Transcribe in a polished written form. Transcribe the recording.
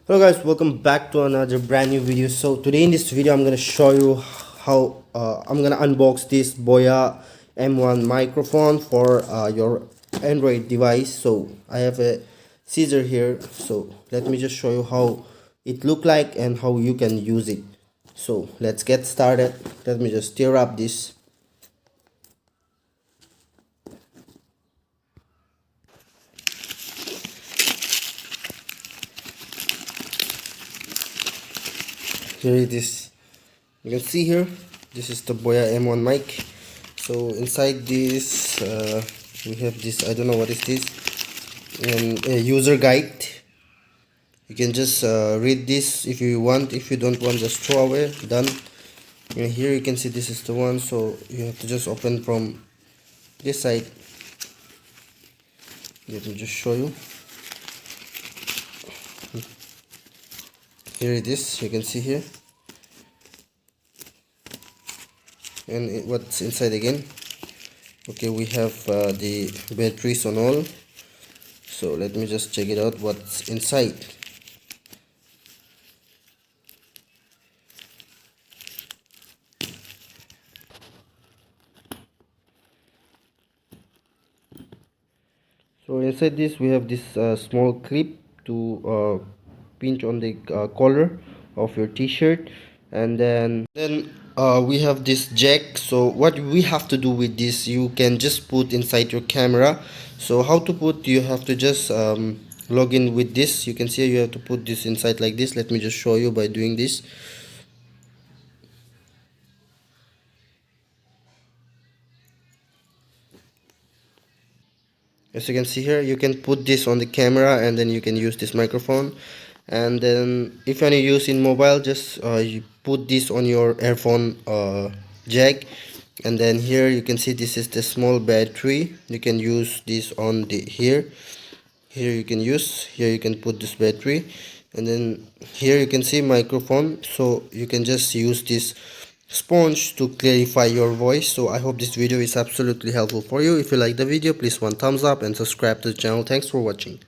Hello guys, welcome back to another brand new video. So today in this video I'm gonna show you how I'm gonna unbox this Boya M1 microphone for your Android device. So I have a scissor here, so let me just show you how it look like and how you can use it. So let's get started. Let me just tear up this. Here it is. You can see here, this is the Boya M1 mic. So inside this we have this, I don't know what is this, and a user guide. You can just read this if you want. If you don't want, just throw away. Done. And here you can see this is the one, so you have to just open from this side. Let me just show you. Here it is, you can see here. And what's inside again? Okay, we have the batteries on all. So let me just check it out what's inside. So inside this we have this small clip to pinch on the collar of your t-shirt, and then we have this jack. So what we have to do with this, you can just put inside your camera. So how to put, you have to just log in with this. You can see you have to put this inside like this. Let me just show you by doing this. As you can see here, you can put this on the camera and then you can use this microphone. And then if you want to use in mobile, just you put this on your earphone jack. And then here you can see this is the small battery. You can use this on the here you can use, here you can put this battery. And then here you can see microphone, so you can just use this sponge to clarify your voice. So I hope this video is absolutely helpful for you. If you like the video, please one thumbs up and subscribe to the channel. Thanks for watching.